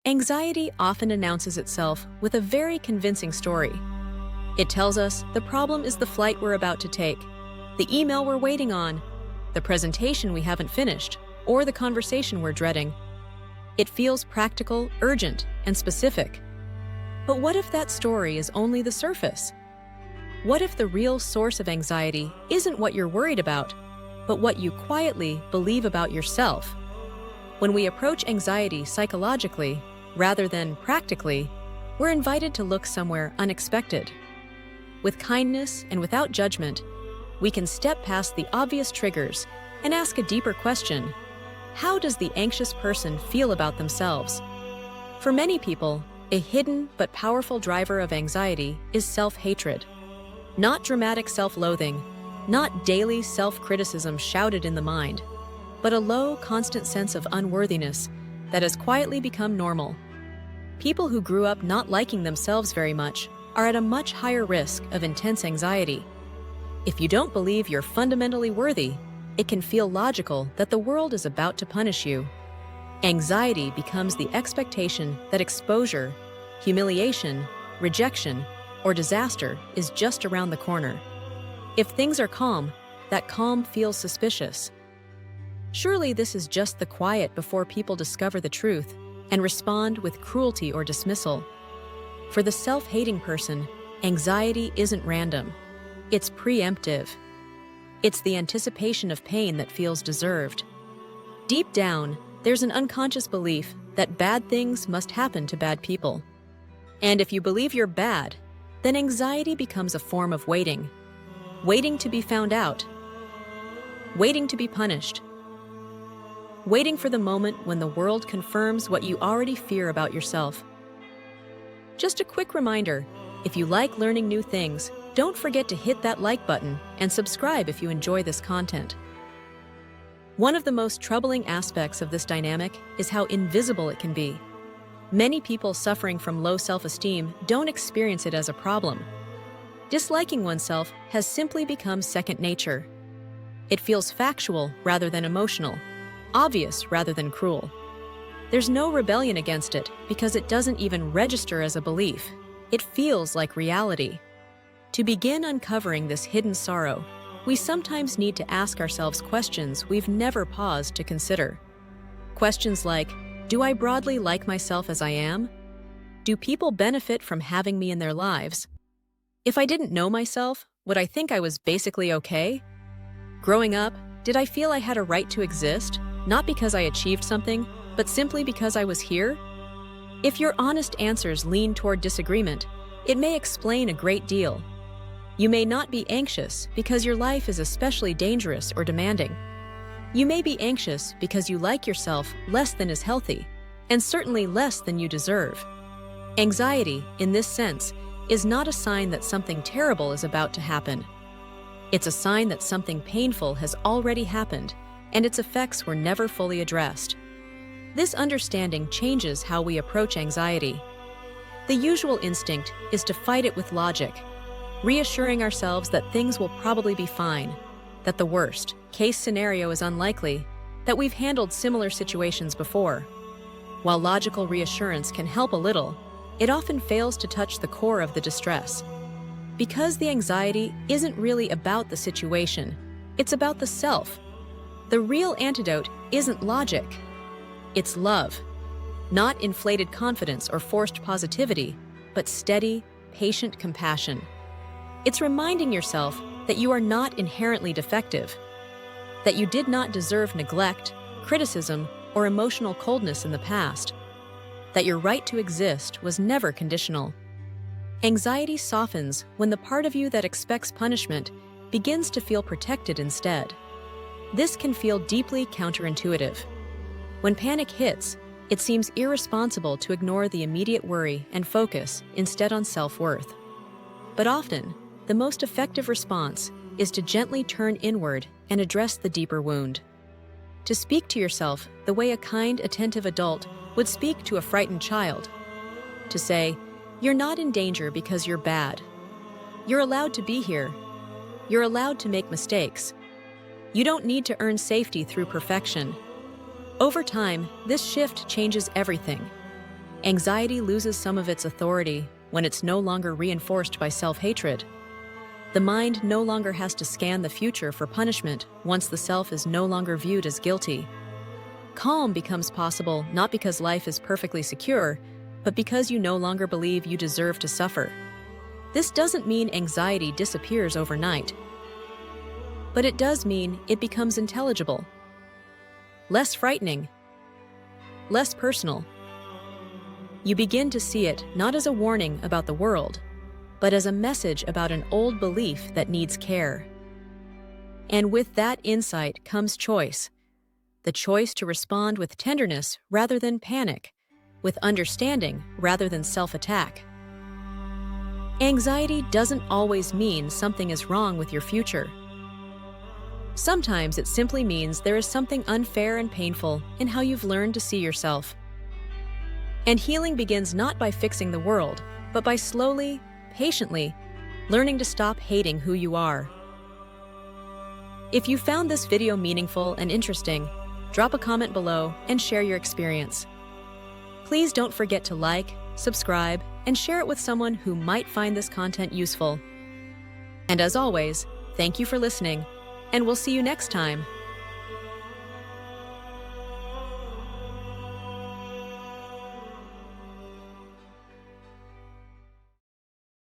Anxiety often announces itself with a very convincing story. It tells us the problem is the flight we're about to take, the email we're waiting on, the presentation we haven't finished, or the conversation we're dreading. It feels practical, urgent, and specific. But what if that story is only the surface? What if the real source of anxiety isn't what you're worried about, but what you quietly believe about yourself? When we approach anxiety psychologically, rather than practically, we're invited to look somewhere unexpected. With kindness and without judgment, we can step past the obvious triggers and ask a deeper question. How does the anxious person feel about themselves? For many people, a hidden but powerful driver of anxiety is self-hatred. Not dramatic self-loathing, not daily self-criticism shouted in the mind, but a low, constant sense of unworthiness that has quietly become normal. People who grew up not liking themselves very much are at a much higher risk of intense anxiety. If you don't believe you're fundamentally worthy, it can feel logical that the world is about to punish you. Anxiety becomes the expectation that exposure, humiliation, rejection, or disaster is just around the corner. If things are calm, that calm feels suspicious. Surely this is just the quiet before people discover the truth and respond with cruelty or dismissal. For the self-hating person, anxiety isn't random. It's preemptive. It's the anticipation of pain that feels deserved. Deep down, there's an unconscious belief that bad things must happen to bad people. And if you believe you're bad, then anxiety becomes a form of waiting. Waiting to be found out. Waiting to be punished. Waiting for the moment when the world confirms what you already fear about yourself. Just a quick reminder, if you like learning new things, don't forget to hit that like button and subscribe if you enjoy this content. One of the most troubling aspects of this dynamic is how invisible it can be. Many people suffering from low self-esteem don't experience it as a problem. Disliking oneself has simply become second nature. It feels factual rather than emotional, obvious rather than cruel. There's no rebellion against it because it doesn't even register as a belief. It feels like reality. To begin uncovering this hidden sorrow, we sometimes need to ask ourselves questions we've never paused to consider. Questions like, do I broadly like myself as I am? Do people benefit from having me in their lives? If I didn't know myself, would I think I was basically okay? Growing up, did I feel I had a right to exist, not because I achieved something, but simply because I was here? If your honest answers lean toward disagreement, it may explain a great deal. You may not be anxious because your life is especially dangerous or demanding. You may be anxious because you like yourself less than is healthy, and certainly less than you deserve. Anxiety, in this sense, is not a sign that something terrible is about to happen. It's a sign that something painful has already happened, and its effects were never fully addressed. This understanding changes how we approach anxiety. The usual instinct is to fight it with logic, reassuring ourselves that things will probably be fine, that the worst-case scenario is unlikely, that we've handled similar situations before. While logical reassurance can help a little, it often fails to touch the core of the distress. Because the anxiety isn't really about the situation, it's about the self. The real antidote isn't logic. It's love. Not inflated confidence or forced positivity, but steady, patient compassion. It's reminding yourself that you are not inherently defective, that you did not deserve neglect, criticism, or emotional coldness in the past, that your right to exist was never conditional. Anxiety softens when the part of you that expects punishment begins to feel protected instead. This can feel deeply counterintuitive. When panic hits, it seems irresponsible to ignore the immediate worry and focus instead on self-worth. But often, the most effective response is to gently turn inward and address the deeper wound. To speak to yourself the way a kind, attentive adult would speak to a frightened child. To say, you're not in danger because you're bad. You're allowed to be here. You're allowed to make mistakes. You don't need to earn safety through perfection. Over time, this shift changes everything. Anxiety loses some of its authority when it's no longer reinforced by self-hatred. The mind no longer has to scan the future for punishment once the self is no longer viewed as guilty. Calm becomes possible not because life is perfectly secure, but because you no longer believe you deserve to suffer. This doesn't mean anxiety disappears overnight, but it does mean it becomes intelligible, less frightening, less personal. You begin to see it not as a warning about the world, but as a message about an old belief that needs care. And with that insight comes choice. The choice to respond with tenderness rather than panic, with understanding rather than self-attack. Anxiety doesn't always mean something is wrong with your future. Sometimes it simply means there is something unfair and painful in how you've learned to see yourself. And healing begins not by fixing the world, but by slowly, patiently, learning to stop hating who you are. If you found this video meaningful and interesting, drop a comment below and share your experience. Please don't forget to like, subscribe, and share it with someone who might find this content useful. And as always, thank you for listening, and we'll see you next time.